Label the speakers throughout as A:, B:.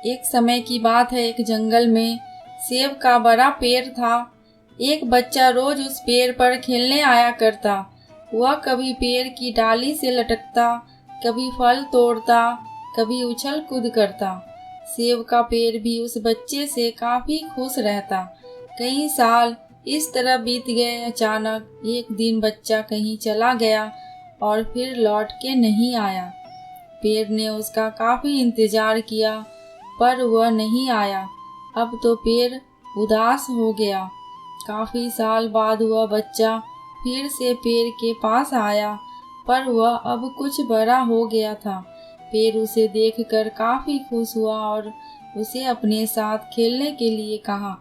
A: एक समय की बात है, एक जंगल में सेब का बड़ा पेड़ था। एक बच्चा रोज उस पेड़ पर खेलने आया करता। वह कभी पेड़ की डाली से लटकता, कभी फल तोड़ता, कभी उछल कूद करता। सेब का पेड़ भी उस बच्चे से काफी खुश रहता। कई साल इस तरह बीत गए। अचानक एक दिन बच्चा कहीं चला गया और फिर लौट के नहीं आया। पेड़ ने उसका काफी इंतजार किया पर वह नहीं आया। अब तो पेड़ उदास हो गया। काफी साल बाद वह बच्चा फिर से पेड़ के पास आया पर वह अब कुछ बड़ा हो गया था। पेड़ उसे देखकर काफी खुश हुआ और उसे अपने साथ खेलने के लिए कहा,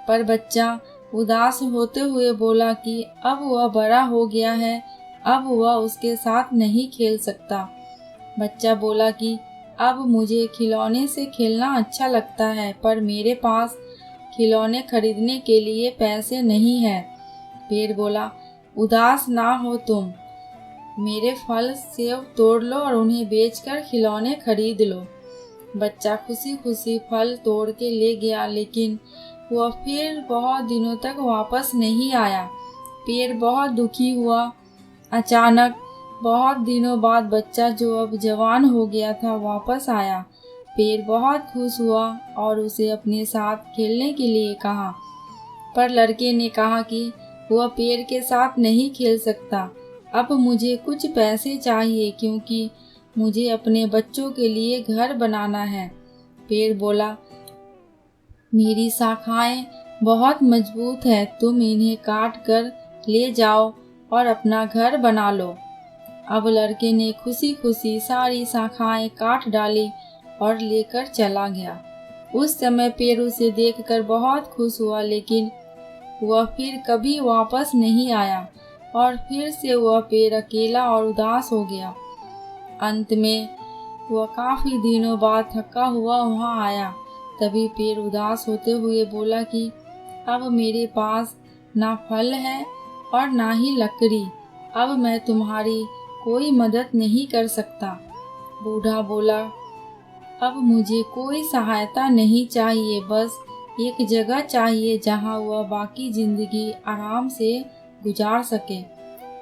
A: पर बच्चा उदास होते हुए बोला कि अब वह बड़ा हो गया है, अब वह उसके साथ नहीं खेल सकता। बच्चा बोला कि अब मुझे खिलौने से खेलना अच्छा लगता है पर मेरे पास खिलौने खरीदने के लिए पैसे नहीं है। पेड़ बोला, उदास ना हो तुम, मेरे फल सेब तोड़ लो और उन्हें बेचकर खिलौने खरीद लो। बच्चा खुशी खुशी फल तोड़ के ले गया, लेकिन वह फिर बहुत दिनों तक वापस नहीं आया। पेड़ बहुत दुखी हुआ। अचानक बहुत दिनों बाद बच्चा, जो अब जवान हो गया था, वापस आया। पेड़ बहुत खुश हुआ और उसे अपने साथ खेलने के लिए कहा, पर लड़के ने कहा कि वह पेड़ के साथ नहीं खेल सकता। अब मुझे कुछ पैसे चाहिए क्योंकि मुझे अपने बच्चों के लिए घर बनाना है। पेड़ बोला, मेरी शाखाएं बहुत मजबूत है, तुम इन्हें काट कर ले जाओ और अपना घर बना लो। अब लड़के ने खुशी खुशी सारी शाखाएं काट डाली और लेकर चला गया। उस समय पेड़ उसे देखकर बहुत खुश हुआ, लेकिन वह फिर कभी वापस नहीं आया और फिर से वह पेड़ अकेला और उदास हो गया। अंत में वह काफी दिनों बाद थका हुआ वहां आया। तभी पेड़ उदास होते हुए बोला कि अब मेरे पास ना फल है और ना ही लकड़ी, अब मैं तुम्हारी कोई मदद नहीं कर सकता। बूढ़ा बोला, अब मुझे कोई सहायता नहीं चाहिए, बस एक जगह चाहिए जहां वह बाकी जिंदगी आराम से गुजार सके।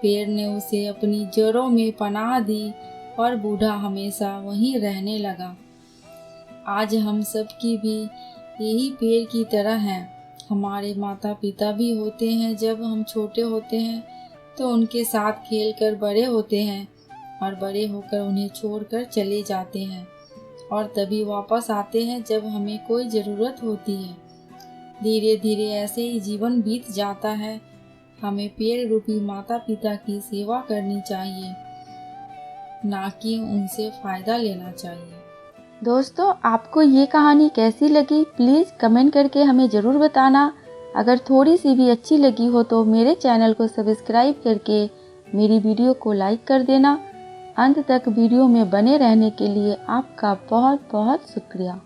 A: पेड़ ने उसे अपनी जड़ों में पनाह दी और बूढ़ा हमेशा वहीं रहने लगा। आज हम सब की भी यही पेड़ की तरह हैं। हमारे माता पिता भी होते हैं। जब हम छोटे होते हैं तो उनके साथ खेलकर बड़े होते हैं और बड़े होकर उन्हें छोड़कर चले जाते हैं और तभी वापस आते हैं जब हमें कोई ज़रूरत होती है। धीरे धीरे ऐसे ही जीवन बीत जाता है। हमें पेड़ रूपी माता पिता की सेवा करनी चाहिए, ना कि उनसे फ़ायदा लेना चाहिए।
B: दोस्तों, आपको ये कहानी कैसी लगी प्लीज़ कमेंट करके हमें ज़रूर बताना। अगर थोड़ी सी भी अच्छी लगी हो तो मेरे चैनल को सब्सक्राइब करके मेरी वीडियो को लाइक कर देना। अंत तक वीडियो में बने रहने के लिए आपका बहुत बहुत शुक्रिया।